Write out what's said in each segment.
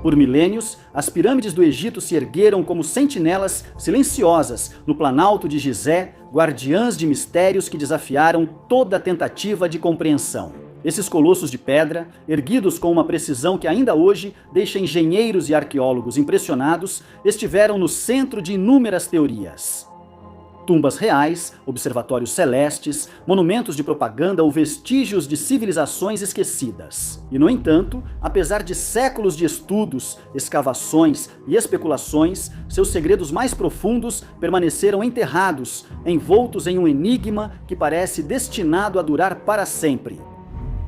Por milênios, as pirâmides do Egito se ergueram como sentinelas silenciosas no planalto de Gizé, guardiãs de mistérios que desafiaram toda tentativa de compreensão. Esses colossos de pedra, erguidos com uma precisão que ainda hoje deixa engenheiros e arqueólogos impressionados, estiveram no centro de inúmeras teorias. Tumbas reais, observatórios celestes, monumentos de propaganda ou vestígios de civilizações esquecidas. E, no entanto, apesar de séculos de estudos, escavações e especulações, seus segredos mais profundos permaneceram enterrados, envoltos em um enigma que parece destinado a durar para sempre.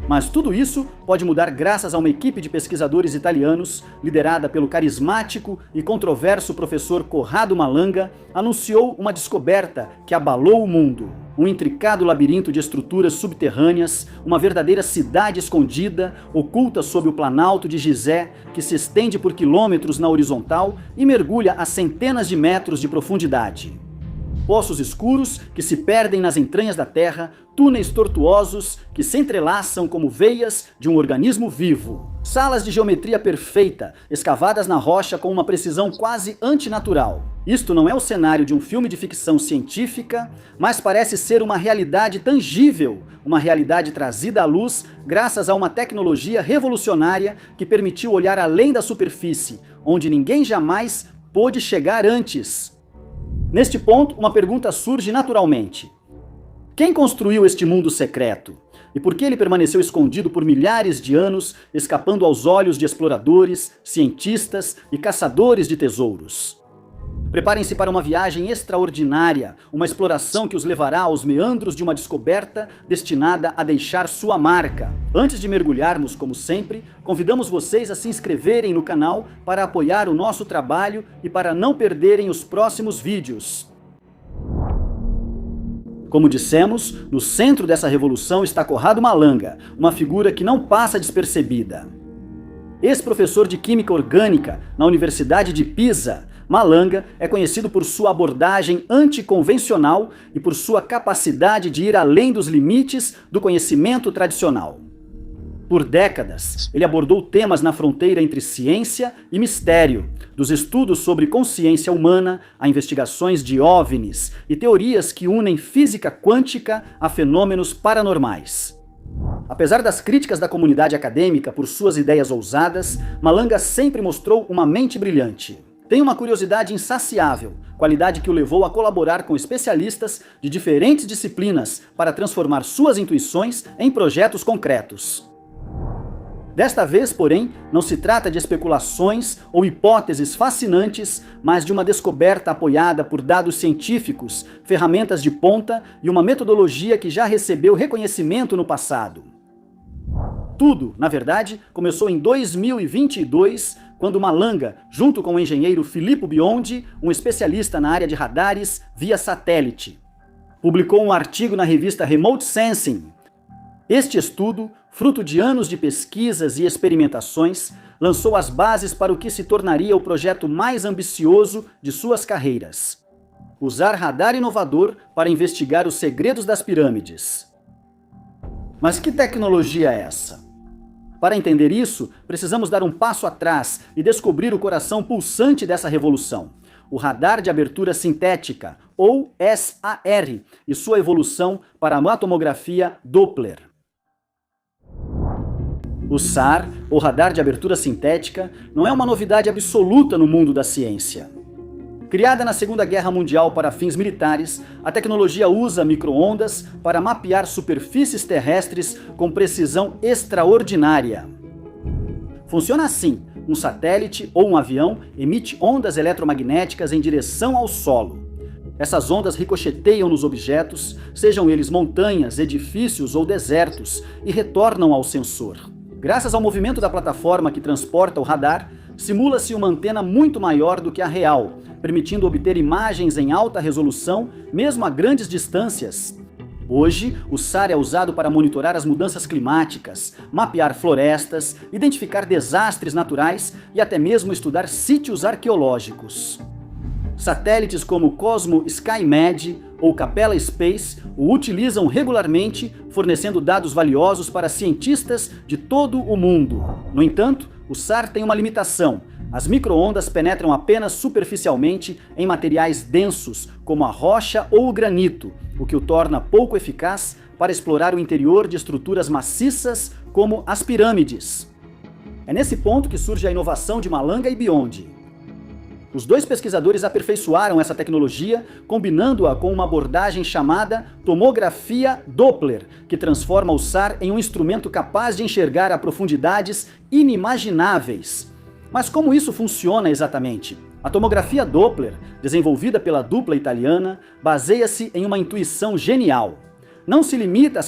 Mas tudo isso pode mudar graças a uma equipe de pesquisadores italianos, liderada pelo carismático e controverso professor Corrado Malanga, anunciou uma descoberta que abalou o mundo. Um intricado labirinto de estruturas subterrâneas, uma verdadeira cidade escondida, oculta sob o planalto de Gizé, que se estende por quilômetros na horizontal e mergulha a centenas de metros de profundidade. Poços escuros que se perdem nas entranhas da terra, túneis tortuosos que se entrelaçam como veias de um organismo vivo. Salas de geometria perfeita, escavadas na rocha com uma precisão quase antinatural. Isto não é o cenário de um filme de ficção científica, mas parece ser uma realidade tangível, uma realidade trazida à luz graças a uma tecnologia revolucionária que permitiu olhar além da superfície, onde ninguém jamais pôde chegar antes. Neste ponto, uma pergunta surge naturalmente. Quem construiu este mundo secreto? E por que ele permaneceu escondido por milhares de anos, escapando aos olhos de exploradores, cientistas e caçadores de tesouros? Preparem-se para uma viagem extraordinária, uma exploração que os levará aos meandros de uma descoberta destinada a deixar sua marca. Antes de mergulharmos, como sempre, convidamos vocês a se inscreverem no canal para apoiar o nosso trabalho e para não perderem os próximos vídeos. Como dissemos, no centro dessa revolução está Corrado Malanga, uma figura que não passa despercebida. Ex-professor de Química Orgânica na Universidade de Pisa, Malanga é conhecido por sua abordagem anticonvencional e por sua capacidade de ir além dos limites do conhecimento tradicional. Por décadas, ele abordou temas na fronteira entre ciência e mistério, dos estudos sobre consciência humana a investigações de OVNIs e teorias que unem física quântica a fenômenos paranormais. Apesar das críticas da comunidade acadêmica por suas ideias ousadas, Malanga sempre mostrou uma mente brilhante. Tem uma curiosidade insaciável, qualidade que o levou a colaborar com especialistas de diferentes disciplinas para transformar suas intuições em projetos concretos. Desta vez, porém, não se trata de especulações ou hipóteses fascinantes, mas de uma descoberta apoiada por dados científicos, ferramentas de ponta e uma metodologia que já recebeu reconhecimento no passado. Tudo, na verdade, começou em 2022, quando Malanga, junto com o engenheiro Filippo Biondi, um especialista na área de radares via satélite, publicou um artigo na revista Remote Sensing. Este estudo, fruto de anos de pesquisas e experimentações, lançou as bases para o que se tornaria o projeto mais ambicioso de suas carreiras: usar radar inovador para investigar os segredos das pirâmides. Mas que tecnologia é essa? Para entender isso, precisamos dar um passo atrás e descobrir o coração pulsante dessa revolução: o radar de abertura sintética, ou SAR, e sua evolução para a tomografia Doppler. O SAR, ou radar de abertura sintética, não é uma novidade absoluta no mundo da ciência. Criada na Segunda Guerra Mundial para fins militares, a tecnologia usa micro-ondas para mapear superfícies terrestres com precisão extraordinária. Funciona assim: um satélite ou um avião emite ondas eletromagnéticas em direção ao solo. Essas ondas ricocheteiam nos objetos, sejam eles montanhas, edifícios ou desertos, e retornam ao sensor. Graças ao movimento da plataforma que transporta o radar, simula-se uma antena muito maior do que a real, permitindo obter imagens em alta resolução, mesmo a grandes distâncias. Hoje, o SAR é usado para monitorar as mudanças climáticas, mapear florestas, identificar desastres naturais e até mesmo estudar sítios arqueológicos. Satélites como Cosmo SkyMed ou Capella Space o utilizam regularmente, fornecendo dados valiosos para cientistas de todo o mundo. No entanto, o SAR tem uma limitação. As micro-ondas penetram apenas superficialmente em materiais densos, como a rocha ou o granito, o que o torna pouco eficaz para explorar o interior de estruturas maciças como as pirâmides. É nesse ponto que surge a inovação de Malanga e Biondi. Os dois pesquisadores aperfeiçoaram essa tecnologia, combinando-a com uma abordagem chamada tomografia Doppler, que transforma o SAR em um instrumento capaz de enxergar a profundidades inimagináveis. Mas como isso funciona exatamente? A tomografia Doppler, desenvolvida pela dupla italiana, baseia-se em uma intuição genial. Não se limita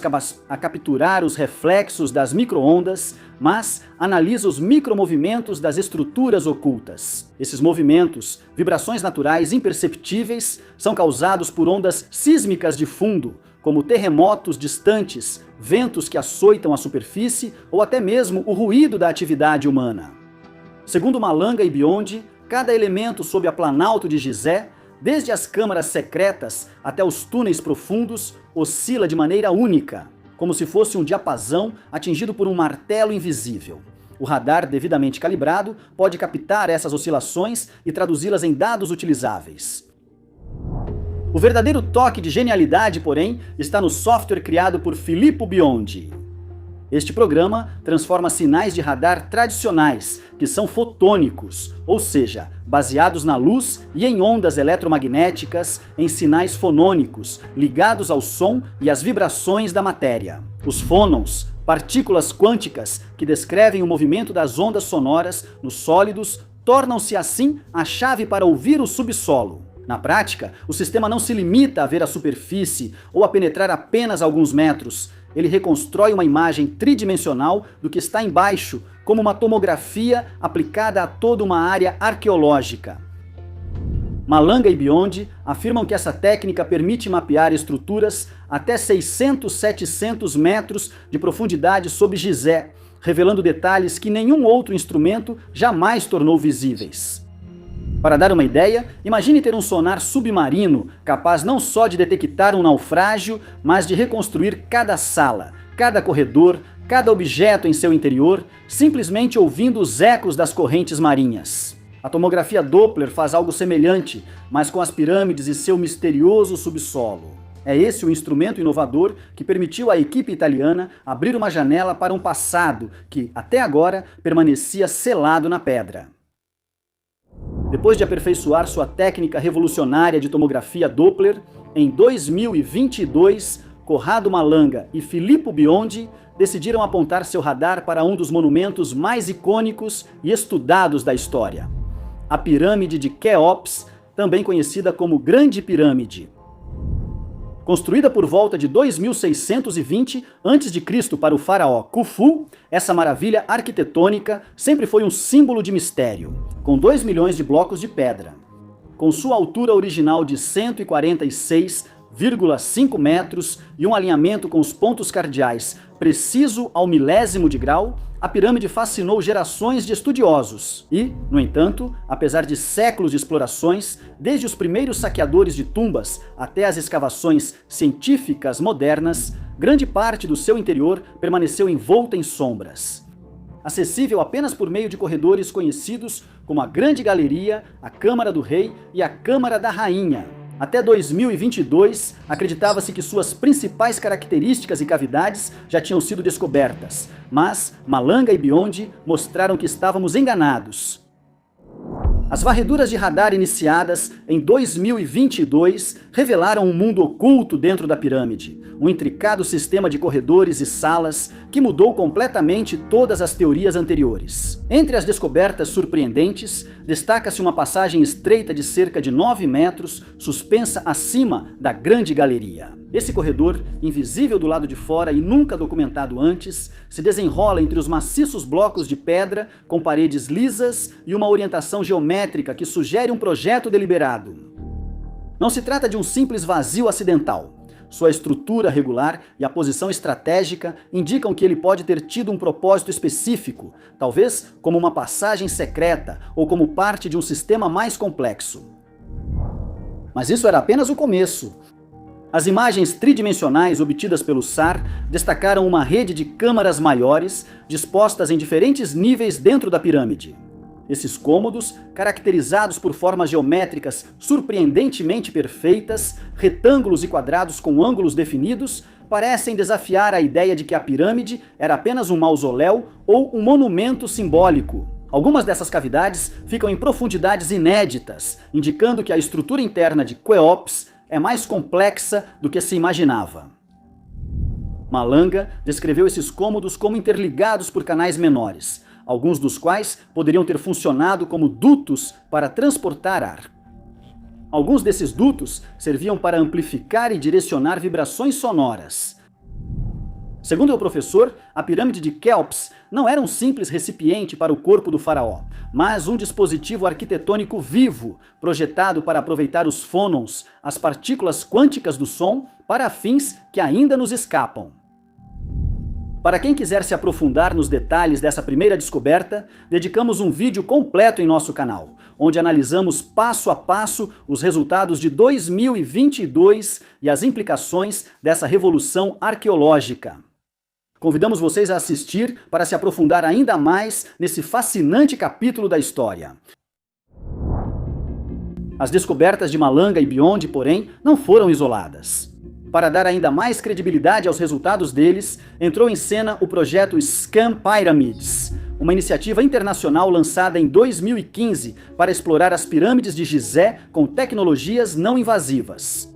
a capturar os reflexos das micro-ondas, mas analisa os micromovimentos das estruturas ocultas. Esses movimentos, vibrações naturais imperceptíveis, são causados por ondas sísmicas de fundo, como terremotos distantes, ventos que açoitam a superfície ou até mesmo o ruído da atividade humana. Segundo Malanga e Biondi, cada elemento sob a planalto de Gizé, desde as câmaras secretas até os túneis profundos, oscila de maneira única, como se fosse um diapasão atingido por um martelo invisível. O radar devidamente calibrado pode captar essas oscilações e traduzi-las em dados utilizáveis. O verdadeiro toque de genialidade, porém, está no software criado por Filippo Biondi. Este programa transforma sinais de radar tradicionais, que são fotônicos, ou seja, baseados na luz e em ondas eletromagnéticas, em sinais fonônicos, ligados ao som e às vibrações da matéria. Os fônons, partículas quânticas que descrevem o movimento das ondas sonoras nos sólidos, tornam-se assim a chave para ouvir o subsolo. Na prática, o sistema não se limita a ver a superfície ou a penetrar apenas alguns metros. Ele reconstrói uma imagem tridimensional do que está embaixo, como uma tomografia aplicada a toda uma área arqueológica. Malanga e Biondi afirmam que essa técnica permite mapear estruturas até 600, 700 metros de profundidade sob Gizé, revelando detalhes que nenhum outro instrumento jamais tornou visíveis. Para dar uma ideia, imagine ter um sonar submarino capaz não só de detectar um naufrágio, mas de reconstruir cada sala, cada corredor, cada objeto em seu interior, simplesmente ouvindo os ecos das correntes marinhas. A tomografia Doppler faz algo semelhante, mas com as pirâmides e seu misterioso subsolo. É esse o instrumento inovador que permitiu à equipe italiana abrir uma janela para um passado que, até agora, permanecia selado na pedra. Depois de aperfeiçoar sua técnica revolucionária de tomografia Doppler, em 2022, Corrado Malanga e Filippo Biondi decidiram apontar seu radar para um dos monumentos mais icônicos e estudados da história, a Pirâmide de Quéops, também conhecida como Grande Pirâmide. Construída por volta de 2620 a.C. para o faraó Khufu, essa maravilha arquitetônica sempre foi um símbolo de mistério, com 2 milhões de blocos de pedra. Com sua altura original de 146,5 metros e um alinhamento com os pontos cardeais preciso ao milésimo de grau, a pirâmide fascinou gerações de estudiosos e, no entanto, apesar de séculos de explorações, desde os primeiros saqueadores de tumbas até as escavações científicas modernas, grande parte do seu interior permaneceu envolta em sombras. Acessível apenas por meio de corredores conhecidos como a Grande Galeria, a Câmara do Rei e a Câmara da Rainha. Até 2022, acreditava-se que suas principais características e cavidades já tinham sido descobertas, mas Malanga e Biondi mostraram que estávamos enganados. As varreduras de radar iniciadas em 2022 revelaram um mundo oculto dentro da pirâmide, um intricado sistema de corredores e salas que mudou completamente todas as teorias anteriores. Entre as descobertas surpreendentes, destaca-se uma passagem estreita de cerca de 9 metros, suspensa acima da Grande Galeria. Esse corredor, invisível do lado de fora e nunca documentado antes, se desenrola entre os maciços blocos de pedra, com paredes lisas e uma orientação geométrica que sugere um projeto deliberado. Não se trata de um simples vazio acidental. Sua estrutura regular e a posição estratégica indicam que ele pode ter tido um propósito específico, talvez como uma passagem secreta ou como parte de um sistema mais complexo. Mas isso era apenas o começo. As imagens tridimensionais obtidas pelo SAR destacaram uma rede de câmaras maiores dispostas em diferentes níveis dentro da pirâmide. Esses cômodos, caracterizados por formas geométricas surpreendentemente perfeitas, retângulos e quadrados com ângulos definidos, parecem desafiar a ideia de que a pirâmide era apenas um mausoléu ou um monumento simbólico. Algumas dessas cavidades ficam em profundidades inéditas, indicando que a estrutura interna de Quéops é mais complexa do que se imaginava. Malanga descreveu esses cômodos como interligados por canais menores, alguns dos quais poderiam ter funcionado como dutos para transportar ar. Alguns desses dutos serviam para amplificar e direcionar vibrações sonoras. Segundo o professor, a pirâmide de Quéops não era um simples recipiente para o corpo do faraó, mas um dispositivo arquitetônico vivo, projetado para aproveitar os fônons, as partículas quânticas do som, para fins que ainda nos escapam. Para quem quiser se aprofundar nos detalhes dessa primeira descoberta, dedicamos um vídeo completo em nosso canal, onde analisamos passo a passo os resultados de 2022 e as implicações dessa revolução arqueológica. Convidamos vocês a assistir para se aprofundar ainda mais nesse fascinante capítulo da história. As descobertas de Malanga e Biondi, porém, não foram isoladas. Para dar ainda mais credibilidade aos resultados deles, entrou em cena o projeto Scan Pyramids, uma iniciativa internacional lançada em 2015 para explorar as pirâmides de Gizé com tecnologias não invasivas.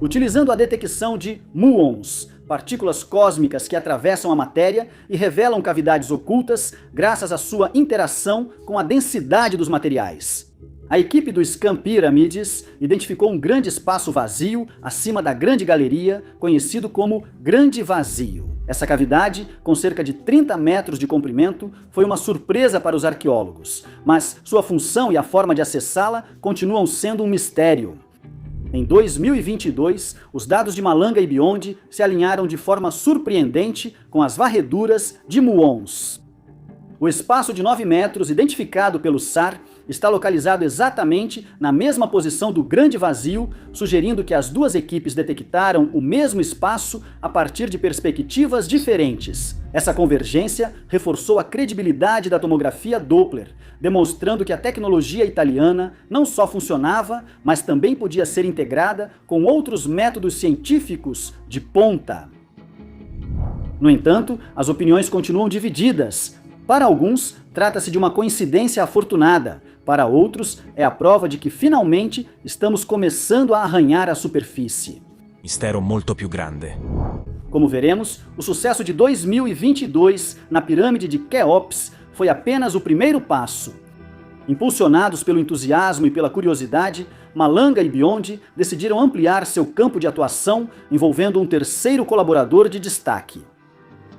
Utilizando a detecção de muons, partículas cósmicas que atravessam a matéria e revelam cavidades ocultas graças à sua interação com a densidade dos materiais. A equipe do Scan Pyramids identificou um grande espaço vazio acima da Grande Galeria, conhecido como Grande Vazio. Essa cavidade, com cerca de 30 metros de comprimento, foi uma surpresa para os arqueólogos, mas sua função e a forma de acessá-la continuam sendo um mistério. Em 2022, os dados de Malanga e Biondi se alinharam de forma surpreendente com as varreduras de muons. O espaço de 9 metros identificado pelo SAR está localizado exatamente na mesma posição do Grande Vazio, sugerindo que as duas equipes detectaram o mesmo espaço a partir de perspectivas diferentes. Essa convergência reforçou a credibilidade da tomografia Doppler, demonstrando que a tecnologia italiana não só funcionava, mas também podia ser integrada com outros métodos científicos de ponta. No entanto, as opiniões continuam divididas. Para alguns, trata-se de uma coincidência afortunada. Para outros, é a prova de que finalmente estamos começando a arranhar a superfície. Mistero molto più grande. Como veremos, o sucesso de 2022 na pirâmide de Quéops foi apenas o primeiro passo. Impulsionados pelo entusiasmo e pela curiosidade, Malanga e Biondi decidiram ampliar seu campo de atuação, envolvendo um terceiro colaborador de destaque.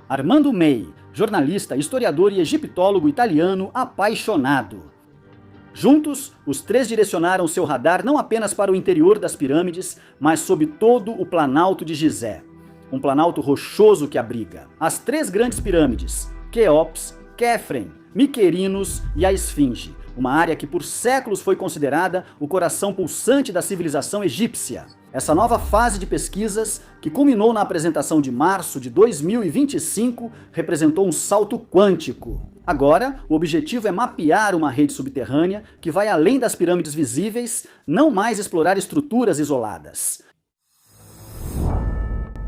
Armando May, jornalista, historiador e egiptólogo italiano apaixonado. Juntos, os três direcionaram seu radar não apenas para o interior das pirâmides, mas sob todo o Planalto de Gizé, um planalto rochoso que abriga as três grandes pirâmides, Quéops, Khafre, Mycerinos e a Esfinge, uma área que por séculos foi considerada o coração pulsante da civilização egípcia. Essa nova fase de pesquisas, que culminou na apresentação de março de 2025, representou um salto quântico. Agora, o objetivo é mapear uma rede subterrânea que vai além das pirâmides visíveis, não mais explorar estruturas isoladas.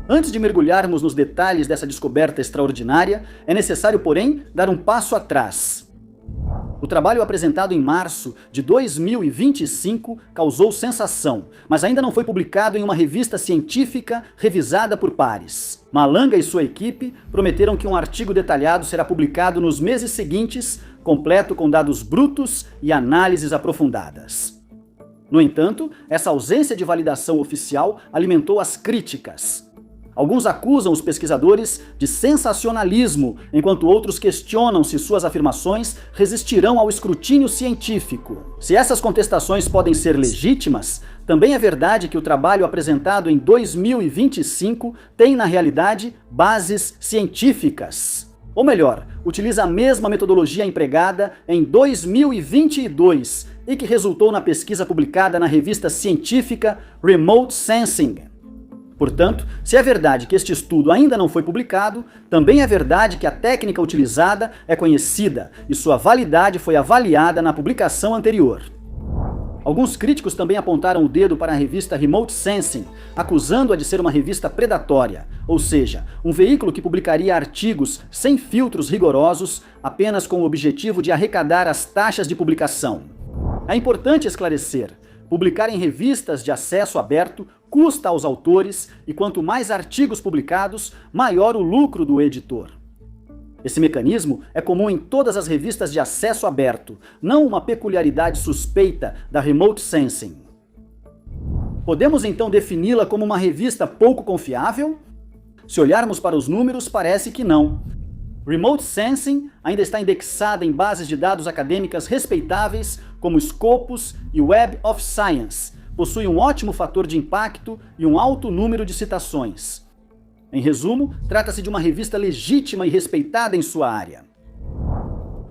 Antes de mergulharmos nos detalhes dessa descoberta extraordinária, é necessário, porém, dar um passo atrás. O trabalho apresentado em março de 2025 causou sensação, mas ainda não foi publicado em uma revista científica revisada por pares. Malanga e sua equipe prometeram que um artigo detalhado será publicado nos meses seguintes, completo com dados brutos e análises aprofundadas. No entanto, essa ausência de validação oficial alimentou as críticas. Alguns acusam os pesquisadores de sensacionalismo, enquanto outros questionam se suas afirmações resistirão ao escrutínio científico. Se essas contestações podem ser legítimas, também é verdade que o trabalho apresentado em 2025 tem, na realidade, bases científicas. Ou melhor, utiliza a mesma metodologia empregada em 2022 e que resultou na pesquisa publicada na revista científica Remote Sensing. Portanto, se é verdade que este estudo ainda não foi publicado, também é verdade que a técnica utilizada é conhecida e sua validade foi avaliada na publicação anterior. Alguns críticos também apontaram o dedo para a revista Remote Sensing, acusando-a de ser uma revista predatória, ou seja, um veículo que publicaria artigos sem filtros rigorosos, apenas com o objetivo de arrecadar as taxas de publicação. É importante esclarecer: publicar em revistas de acesso aberto custa aos autores e quanto mais artigos publicados, maior o lucro do editor. Esse mecanismo é comum em todas as revistas de acesso aberto, não uma peculiaridade suspeita da Remote Sensing. Podemos então defini-la como uma revista pouco confiável? Se olharmos para os números, parece que não. Remote Sensing ainda está indexada em bases de dados acadêmicas respeitáveis como Scopus e Web of Science, possui um ótimo fator de impacto e um alto número de citações. Em resumo, trata-se de uma revista legítima e respeitada em sua área.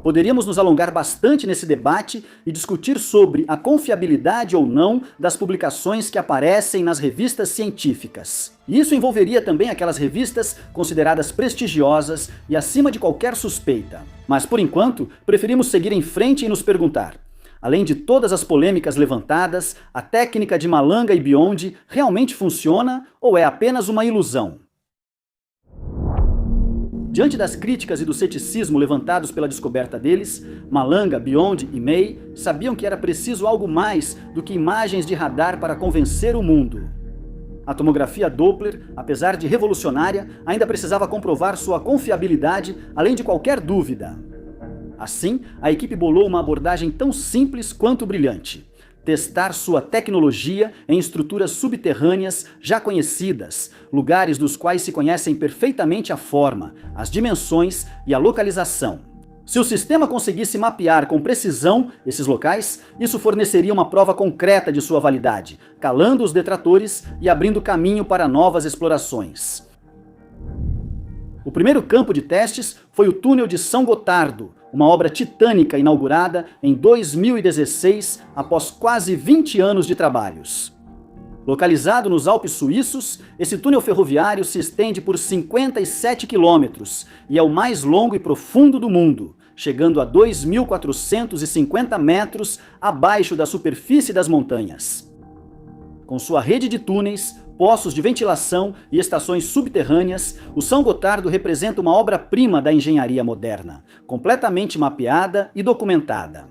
Poderíamos nos alongar bastante nesse debate e discutir sobre a confiabilidade ou não das publicações que aparecem nas revistas científicas. E isso envolveria também aquelas revistas consideradas prestigiosas e acima de qualquer suspeita. Mas, por enquanto, preferimos seguir em frente e nos perguntar: além de todas as polêmicas levantadas, a técnica de Malanga e Biondi realmente funciona ou é apenas uma ilusão? Diante das críticas e do ceticismo levantados pela descoberta deles, Malanga, Biondi e May sabiam que era preciso algo mais do que imagens de radar para convencer o mundo. A tomografia Doppler, apesar de revolucionária, ainda precisava comprovar sua confiabilidade, além de qualquer dúvida. Assim, a equipe bolou uma abordagem tão simples quanto brilhante: testar sua tecnologia em estruturas subterrâneas já conhecidas, lugares dos quais se conhecem perfeitamente a forma, as dimensões e a localização. Se o sistema conseguisse mapear com precisão esses locais, isso forneceria uma prova concreta de sua validade, calando os detratores e abrindo caminho para novas explorações. O primeiro campo de testes foi o túnel de São Gotardo, uma obra titânica inaugurada em 2016, após quase 20 anos de trabalhos. Localizado nos Alpes suíços, esse túnel ferroviário se estende por 57 quilômetros e é o mais longo e profundo do mundo, chegando a 2.450 metros abaixo da superfície das montanhas. Com sua rede de túneis, poços de ventilação e estações subterrâneas, o São Gotardo representa uma obra-prima da engenharia moderna, completamente mapeada e documentada.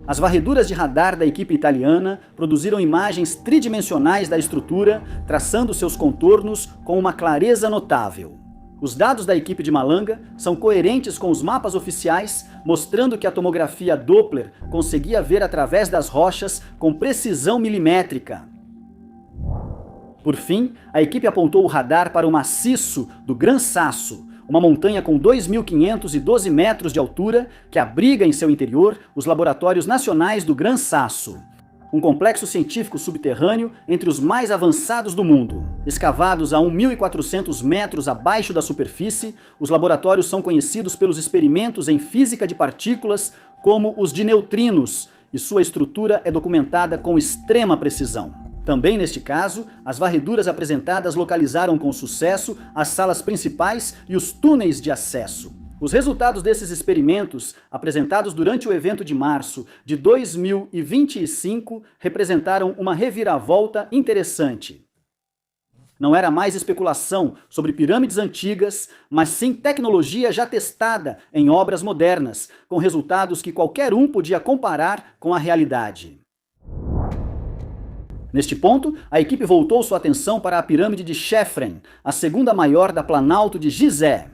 As varreduras de radar da equipe italiana produziram imagens tridimensionais da estrutura, traçando seus contornos com uma clareza notável. Os dados da equipe de Malanga são coerentes com os mapas oficiais, mostrando que a tomografia Doppler conseguia ver através das rochas com precisão milimétrica. Por fim, a equipe apontou o radar para o maciço do Gran Sasso, uma montanha com 2.512 metros de altura que abriga em seu interior os laboratórios nacionais do Gran Sasso, um complexo científico subterrâneo entre os mais avançados do mundo. Escavados a 1.400 metros abaixo da superfície, os laboratórios são conhecidos pelos experimentos em física de partículas como os de neutrinos, e sua estrutura é documentada com extrema precisão. Também neste caso, as varreduras apresentadas localizaram com sucesso as salas principais e os túneis de acesso. Os resultados desses experimentos, apresentados durante o evento de março de 2025, representaram uma reviravolta interessante. Não era mais especulação sobre pirâmides antigas, mas sim tecnologia já testada em obras modernas, com resultados que qualquer um podia comparar com a realidade. Neste ponto, a equipe voltou sua atenção para a pirâmide de Chefren, a segunda maior da Planalto de Gizé.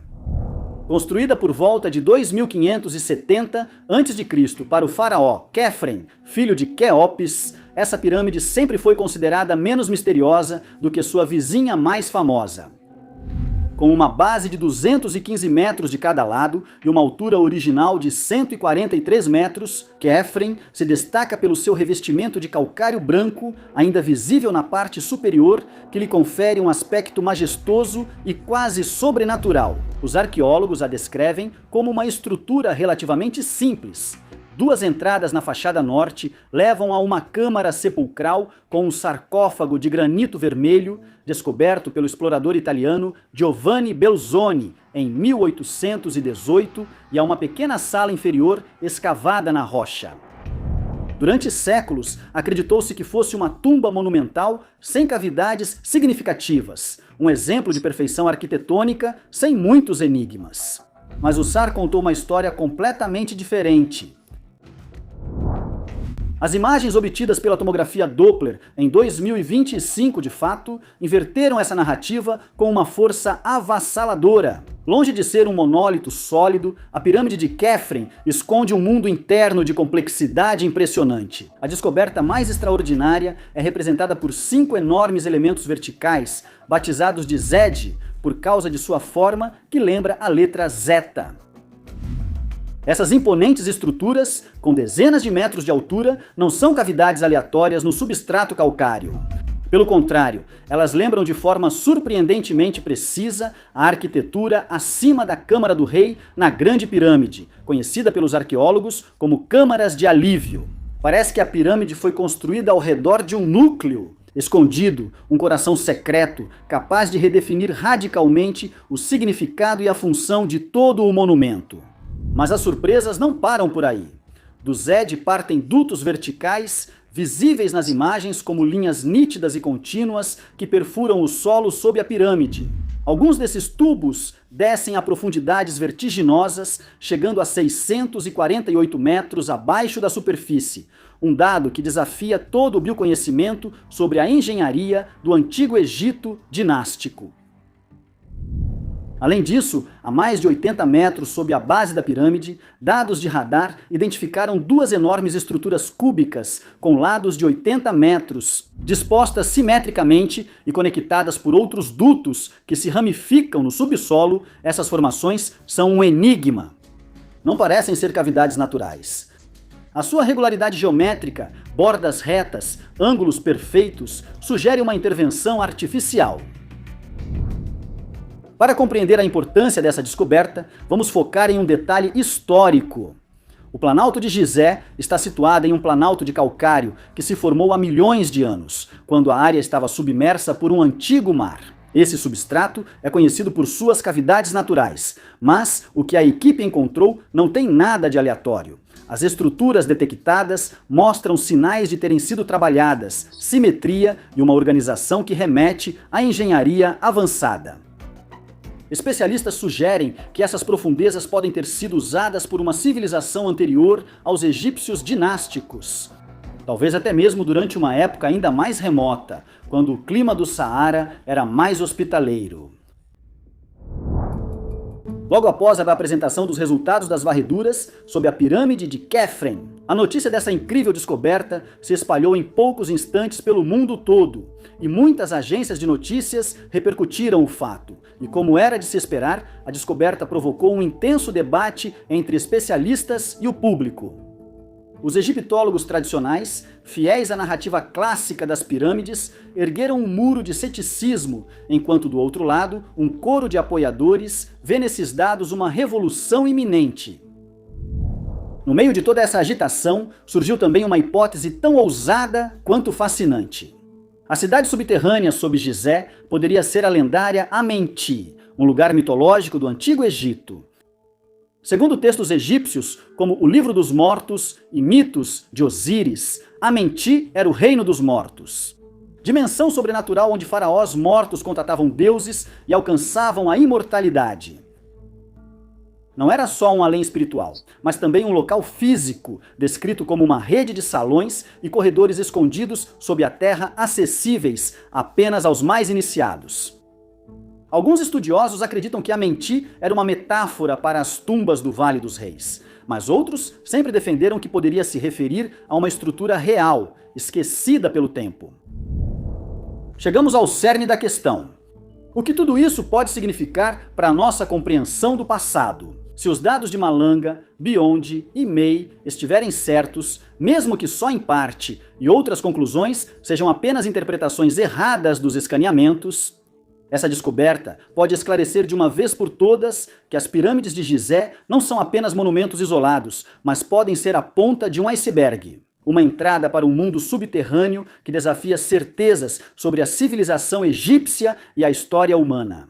Construída por volta de 2570 a.C. para o faraó Khefren, filho de Quéopis, essa pirâmide sempre foi considerada menos misteriosa do que sua vizinha mais famosa. Com uma base de 215 metros de cada lado e uma altura original de 143 metros, Khefren se destaca pelo seu revestimento de calcário branco, ainda visível na parte superior, que lhe confere um aspecto majestoso e quase sobrenatural. Os arqueólogos a descrevem como uma estrutura relativamente simples, 2 entradas na fachada norte levam a uma câmara sepulcral com um sarcófago de granito vermelho, descoberto pelo explorador italiano Giovanni Belzoni em 1818, e a uma pequena sala inferior escavada na rocha. Durante séculos, acreditou-se que fosse uma tumba monumental sem cavidades significativas, um exemplo de perfeição arquitetônica sem muitos enigmas. Mas o SAR contou uma história completamente diferente. As imagens obtidas pela tomografia Doppler em 2025, de fato, inverteram essa narrativa com uma força avassaladora. Longe de ser um monólito sólido, a pirâmide de Khafre esconde um mundo interno de complexidade impressionante. A descoberta mais extraordinária é representada por 5 enormes elementos verticais, batizados de Zed, por causa de sua forma que lembra a letra Zeta. Essas imponentes estruturas, com dezenas de metros de altura, não são cavidades aleatórias no substrato calcário. Pelo contrário, elas lembram de forma surpreendentemente precisa a arquitetura acima da Câmara do Rei na Grande Pirâmide, conhecida pelos arqueólogos como Câmaras de Alívio. Parece que a pirâmide foi construída ao redor de um núcleo escondido, um coração secreto, capaz de redefinir radicalmente o significado e a função de todo o monumento. Mas as surpresas não param por aí. Do Zed partem dutos verticais, visíveis nas imagens como linhas nítidas e contínuas que perfuram o solo sob a pirâmide. Alguns desses tubos descem a profundidades vertiginosas, chegando a 648 metros abaixo da superfície, um dado que desafia todo o bioconhecimento sobre a engenharia do Antigo Egito dinástico. Além disso, a mais de 80 metros sob a base da pirâmide, dados de radar identificaram 2 enormes estruturas cúbicas com lados de 80 metros, dispostas simetricamente e conectadas por outros dutos que se ramificam no subsolo. Essas formações são um enigma. Não parecem ser cavidades naturais. A sua regularidade geométrica, bordas retas, ângulos perfeitos, sugere uma intervenção artificial. Para compreender a importância dessa descoberta, vamos focar em um detalhe histórico. O Planalto de Gizé está situado em um planalto de calcário que se formou há milhões de anos, quando a área estava submersa por um antigo mar. Esse substrato é conhecido por suas cavidades naturais, mas o que a equipe encontrou não tem nada de aleatório. As estruturas detectadas mostram sinais de terem sido trabalhadas, simetria e uma organização que remete à engenharia avançada. Especialistas sugerem que essas profundezas podem ter sido usadas por uma civilização anterior aos egípcios dinásticos. Talvez até mesmo durante uma época ainda mais remota, quando o clima do Saara era mais hospitaleiro. Logo após a apresentação dos resultados das varreduras sob a pirâmide de Khafre, a notícia dessa incrível descoberta se espalhou em poucos instantes pelo mundo todo, e muitas agências de notícias repercutiram o fato. E como era de se esperar, a descoberta provocou um intenso debate entre especialistas e o público. Os egiptólogos tradicionais, fiéis à narrativa clássica das pirâmides, ergueram um muro de ceticismo, enquanto do outro lado, um coro de apoiadores vê nesses dados uma revolução iminente. No meio de toda essa agitação, surgiu também uma hipótese tão ousada quanto fascinante. A cidade subterrânea sob Gizé poderia ser a lendária Amenti, um lugar mitológico do Antigo Egito. Segundo textos egípcios, como o Livro dos Mortos e Mitos de Osíris, Amenti era o reino dos mortos. Dimensão sobrenatural onde faraós mortos contatavam deuses e alcançavam a imortalidade. Não era só um além espiritual, mas também um local físico, descrito como uma rede de salões e corredores escondidos sob a terra, acessíveis apenas aos mais iniciados. Alguns estudiosos acreditam que Amenti era uma metáfora para as tumbas do Vale dos Reis, mas outros sempre defenderam que poderia se referir a uma estrutura real, esquecida pelo tempo. Chegamos ao cerne da questão. O que tudo isso pode significar para a nossa compreensão do passado? Se os dados de Malanga, Biondi e May estiverem certos, mesmo que só em parte, e outras conclusões sejam apenas interpretações erradas dos escaneamentos, Essa descoberta pode esclarecer de uma vez por todas que as pirâmides de Gizé não são apenas monumentos isolados, mas podem ser a ponta de um iceberg. Uma entrada para um mundo subterrâneo que desafia certezas sobre a civilização egípcia e a história humana.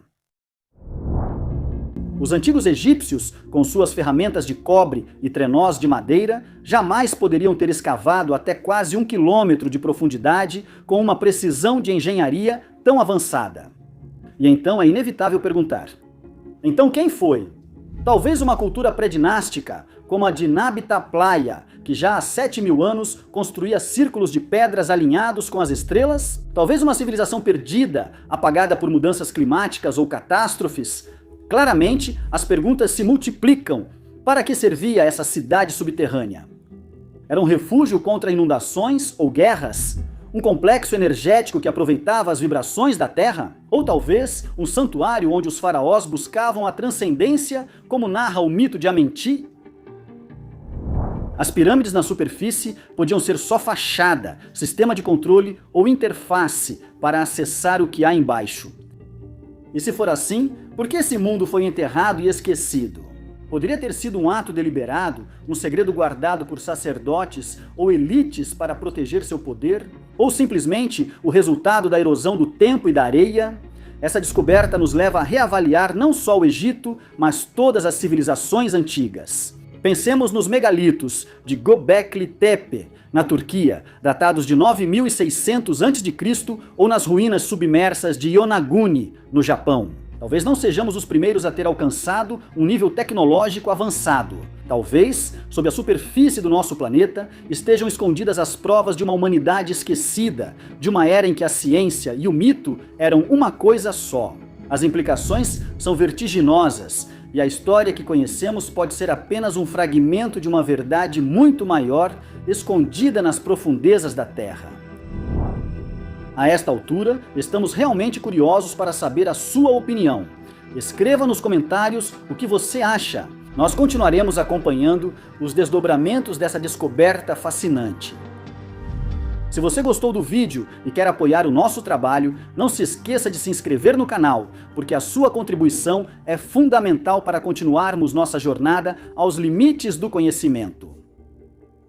Os antigos egípcios, com suas ferramentas de cobre e trenós de madeira, jamais poderiam ter escavado até quase 1 quilômetro de profundidade com uma precisão de engenharia tão avançada. E então é inevitável perguntar: então quem foi? Talvez uma cultura pré-dinástica, como a de Nabta Playa, que já há 7.000 anos construía círculos de pedras alinhados com as estrelas? Talvez uma civilização perdida, apagada por mudanças climáticas ou catástrofes? Claramente, as perguntas se multiplicam. Para que servia essa cidade subterrânea? Era um refúgio contra inundações ou guerras? Um complexo energético que aproveitava as vibrações da Terra? Ou talvez um santuário onde os faraós buscavam a transcendência, como narra o mito de Amenti? As pirâmides na superfície podiam ser só fachada, sistema de controle ou interface para acessar o que há embaixo. E se for assim, por que esse mundo foi enterrado e esquecido? Poderia ter sido um ato deliberado, um segredo guardado por sacerdotes ou elites para proteger seu poder? Ou simplesmente o resultado da erosão do tempo e da areia? Essa descoberta nos leva a reavaliar não só o Egito, mas todas as civilizações antigas. Pensemos nos megalitos de Göbekli Tepe, na Turquia, datados de 9600 a.C., ou nas ruínas submersas de Yonaguni, no Japão. Talvez não sejamos os primeiros a ter alcançado um nível tecnológico avançado. Talvez, sob a superfície do nosso planeta, estejam escondidas as provas de uma humanidade esquecida, de uma era em que a ciência e o mito eram uma coisa só. As implicações são vertiginosas, e a história que conhecemos pode ser apenas um fragmento de uma verdade muito maior, escondida nas profundezas da Terra. A esta altura, estamos realmente curiosos para saber a sua opinião. Escreva nos comentários o que você acha. Nós continuaremos acompanhando os desdobramentos dessa descoberta fascinante. Se você gostou do vídeo e quer apoiar o nosso trabalho, não se esqueça de se inscrever no canal, porque a sua contribuição é fundamental para continuarmos nossa jornada aos limites do conhecimento.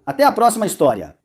Até a próxima história!